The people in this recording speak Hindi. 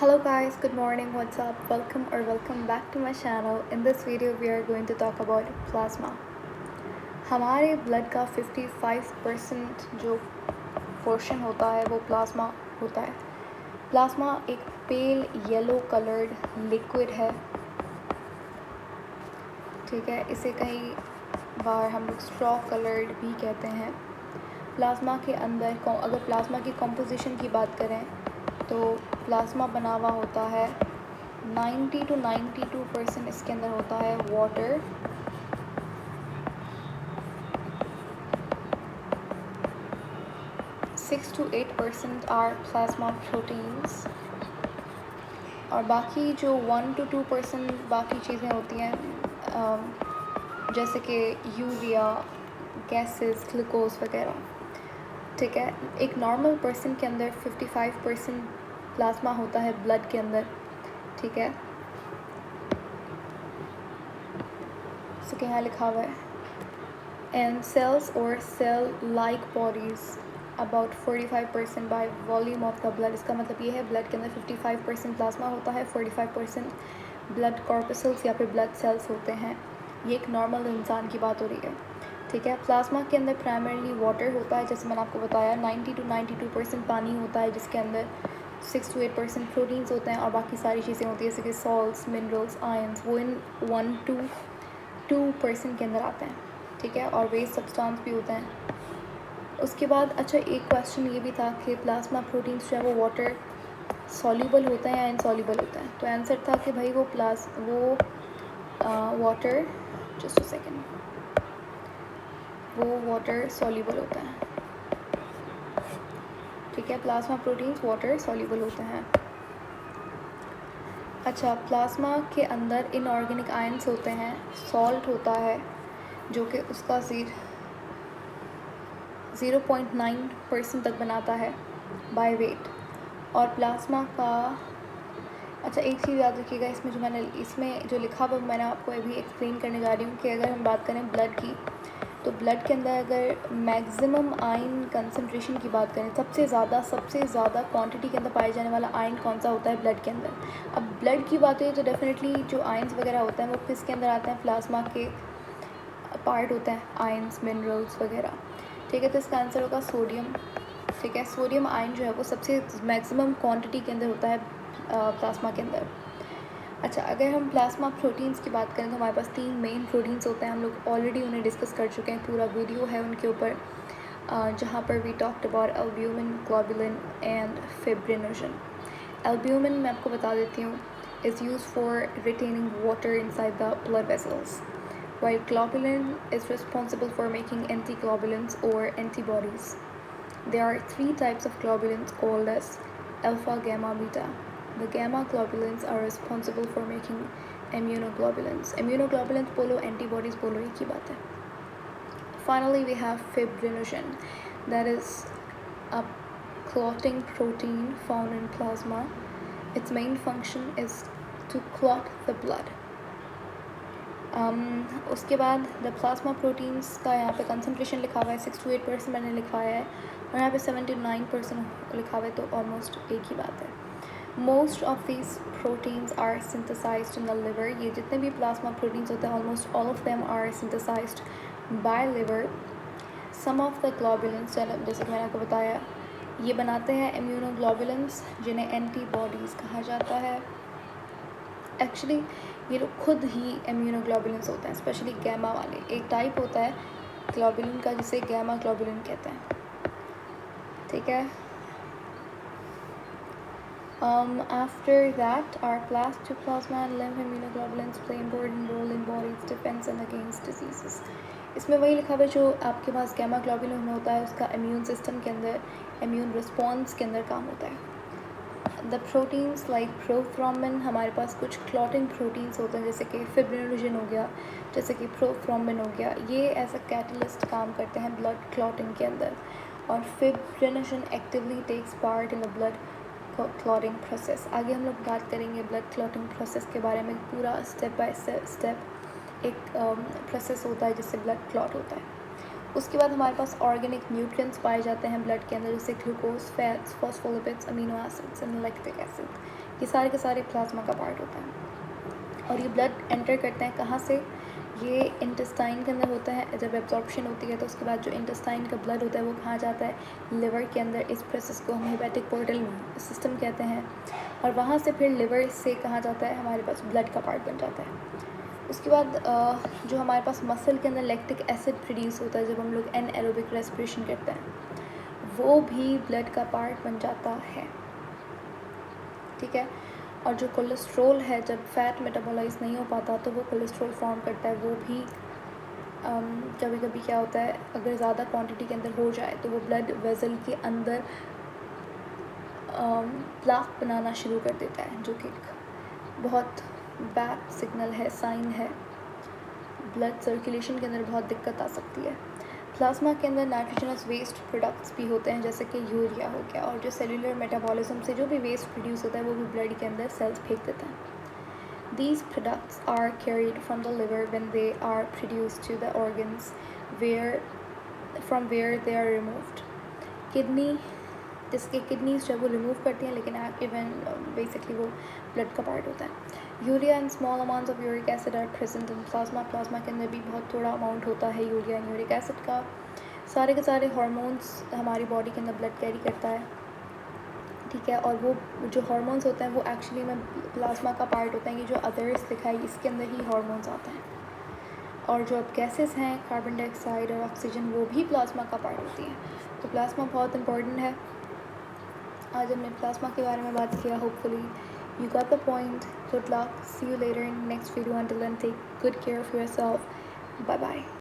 Hello guys, good morning, what's up, welcome back to my channel. In this video we are going to talk about plasma. हमारे ब्लड का 55% जो पोर्शन होता है वो प्लाज्मा होता है. प्लाज्मा एक पेल येलो कलर्ड लिक्विड है, ठीक है. इसे कई बार हम लोग स्ट्रॉ कलर्ड भी कहते हैं. प्लाज्मा के अंदर अगर प्लाज्मा की कंपोजिशन की बात करें तो प्लाज्मा बना हुआ होता है 90 to 92% इसके अंदर होता है water, 6 to 8% are plasma proteins, और बाकी जो 1 to 2% बाकी चीज़ें होती हैं जैसे कि यूरिया, गैसेस, ग्लूकोज वगैरह, ठीक है. एक नॉर्मल पर्सन के अंदर 55% प्लाज्मा होता है ब्लड के अंदर, ठीक है. सो यहाँ लिखा हुआ है एंड सेल्स और cell like bodies about 45% by volume of the blood. इसका मतलब ये है ब्लड के अंदर 55% प्लाज्मा होता है, 45% ब्लड कॉर्पसल्स या फिर ब्लड सेल्स होते हैं. ये एक नॉर्मल इंसान की बात हो रही है, ठीक है. प्लाज्मा के अंदर प्राइमरीली वाटर होता है, जैसे मैंने आपको बताया 90 to 92% पानी होता है, जिसके अंदर 6 to 8% प्रोटीन्स होते हैं, और बाकी सारी चीज़ें होती हैं जैसे कि सॉल्ट्स, मिनरल्स, आयंस, वो इन 1 to 2% के अंदर आते हैं, ठीक है. और वेस्ट सब्सटेंस भी होते हैं. उसके बाद अच्छा एक क्वेश्चन ये भी था कि प्लाज्मा प्रोटीन्स जो है वो वाटर सॉल्यूबल होते हैं या इनसॉल्यूबल होते हैं. तो आंसर था कि भाई वो वाटर, जस्ट अ सेकेंड, वो वाटर सॉल्यूबल होता है, ठीक है. प्लाज्मा प्रोटीन्स वाटर सॉल्यूबल होते हैं. अच्छा, प्लाज्मा के अंदर इनऑर्गेनिक आयंस होते हैं, सॉल्ट होता है जो कि उसका 0.9% तक बनाता है बाय वेट. और प्लाज्मा का अच्छा एक चीज़ याद रखिएगा, इसमें जो लिखा हुआ मैंने आपको अभी एक्सप्लेन करने जा रही हूँ कि अगर हम बात करें ब्लड की, तो ब्लड के अंदर अगर मैक्सिमम आयन कंसंट्रेशन की बात करें, सबसे ज़्यादा क्वांटिटी के अंदर पाए जाने वाला आयन कौन सा होता है ब्लड के अंदर. अब ब्लड की बात हुई तो डेफिनेटली जो आयन्स वगैरह होते हैं वो किसके अंदर आते हैं, प्लाज्मा के पार्ट होते हैं, आयन्स, मिनरल्स वगैरह, ठीक है. तो इसका आंसर होगा सोडियम, ठीक है. सोडियम आयन जो है वो सबसे मैक्सिमम क्वांटिटी के अंदर होता है प्लाज्मा के अंदर. अच्छा, अगर हम प्लाज्मा प्रोटीन्स की बात करें तो हमारे पास 3 मेन प्रोटीन्स होते हैं. हम लोग ऑलरेडी उन्हें डिस्कस कर चुके हैं, पूरा वीडियो है उनके ऊपर जहाँ पर we talked about albumin, globulin and fibrinogen. Albumin मैं आपको बता देती हूँ is use for retaining water inside the blood vessels, while globulin is responsible for making antiglobulins or antibodies. There are 3 types of globulins called as alpha, gamma, beta. The gamma globulins are responsible for making immunoglobulins. Immunoglobulins बोलो, antibodies बोलो, एक ही बात है. Finally, we have fibrinogen. That is a clotting protein found in plasma. Its main function is to clot the blood. उसके बाद द प्लाज्मा प्रोटीन्स का यहाँ पे कंसनट्रेशन लिखा हुआ है 6 to 8% मैंने लिखवाया है, और यहाँ पे 79% लिखा हुआ है, तो ऑलमोस्ट एक ही बात है. Most of these proteins are synthesised in the liver. ये जितने भी प्लाज्मा प्रोटीन्स होते हैं almost all of them are synthesised by liver. Some of the globulins, जैसे कि मैंने आपको बताया, ये बनाते हैं इम्यूनोग्लोबुलिन्स जिन्हें एंटीबॉडीज़ कहा जाता है. एक्चुअली ये लोग खुद ही इम्यूनोग्लोबुलिन्स होते हैं, स्पेशली गैमा वाले. एक टाइप होता है ग्लोबुलिन का जिसे गैमा ग्लोबुलिन कहते हैं, ठीक है. After that are plasma and lymph immunoglobulins play important role in body's defence and against diseases. इसमें वही लिखा हुआ है जो आपके पास गैमा ग्लोबुलिन होता है, उसका इम्यून सिस्टम के अंदर, इम्यून रिस्पॉन्स के अंदर काम होता है. द प्रोटीन्स लाइक प्रोथ्रोम्बिन, हमारे पास कुछ क्लॉटिंग प्रोटीन्स होते हैं जैसे कि फिब्रिनोजन हो गया, जैसे कि प्रोथ्रोम्बिन हो गया. ये एज अ कैटलिस्ट काम करते हैं ब्लड क्लॉटिंग के अंदर, और fibrinogen actively takes part in the blood clotting process. आगे हम लोग बात करेंगे ब्लड क्लॉटिंग प्रोसेस के बारे में. पूरा स्टेप बाय स्टेप एक प्रोसेस होता है जिससे ब्लड क्लॉट होता है. उसके बाद हमारे पास ऑर्गेनिक न्यूट्रिएंट्स पाए जाते हैं ब्लड के अंदर, जैसे glucose, fats, phospholipids, amino acids and lactic acid. ये सारे के सारे प्लाज्मा का पार्ट होते हैं। और ये ब्लड एंटर करते हैं कहाँ से, ये इंटेस्टाइन के अंदर होता है। जब एब्जॉर्प्शन होती है तो उसके बाद जो इंटेस्टाइन का ब्लड होता है वो कहाँ जाता है, लिवर के अंदर। इस प्रोसेस को हम हेपेटिक पोर्टल सिस्टम कहते हैं। और वहाँ से फिर लिवर से कहाँ जाता है, हमारे पास ब्लड का पार्ट बन जाता है। उसके बाद जो हमारे पास मसल के अंदर लैक्टिक एसिड प्रोड्यूस होता है जब हम लोग एनाएरोबिक रेस्पिरेशन करते हैं, वो भी ब्लड का पार्ट बन जाता है, ठीक है। और जो कोलेस्ट्रॉल है, जब फैट मेटाबोलाइज नहीं हो पाता तो वो कोलेस्ट्रॉल फॉर्म करता है। वो भी कभी कभी क्या होता है, अगर ज़्यादा क्वांटिटी के अंदर हो जाए तो वो ब्लड वेसल के अंदर प्लाक बनाना शुरू कर देता है, जो कि बहुत बैड सिग्नल है, साइन है। ब्लड सर्कुलेशन के अंदर बहुत दिक्कत आ सकती है। प्लाज्मा के अंदर नाइट्रोजनस वेस्ट प्रोडक्ट्स भी होते हैं, जैसे कि यूरिया हो गया। और जो सेलुलर मेटाबॉलिज्म से जो भी वेस्ट प्रोड्यूस होता है वो भी ब्लड के अंदर सेल्स फेंक देते हैं। These products are carried from the liver when they are produced to the organs from where they are removed. Kidney, जिसके किडनीज जो है वो रिमूव करती हैं, लेकिन इवन बेसिकली वो ब्लड का पार्ट होता है। Urea and small amounts of uric acid are present in plasma. Plasma के अंदर भी बहुत थोड़ा अमाउंट होता है यूरिया एंड यूरिक एसिड का। सारे के सारे हार्मोन्स हमारी बॉडी के अंदर ब्लड कैरी करता है, ठीक है। और वो जो हार्मोन्स होते हैं वो एक्चुअली में प्लाज्मा का पार्ट होता है। ये जो अदर्स दिखाई, इसके अंदर ही हार्मोन्स आते हैं। और जो अब गैसेस हैं, कार्बन डाइऑक्साइड और ऑक्सीजन, वो भी प्लाज्मा का पार्ट होती हैं। तो प्लाज्मा बहुत इंपॉर्टेंट है। आज हमने प्लाज्मा के बारे में बात किया। Hopefully you got the point. Good luck, see you later in next video. Until then take good care of yourself. Bye bye.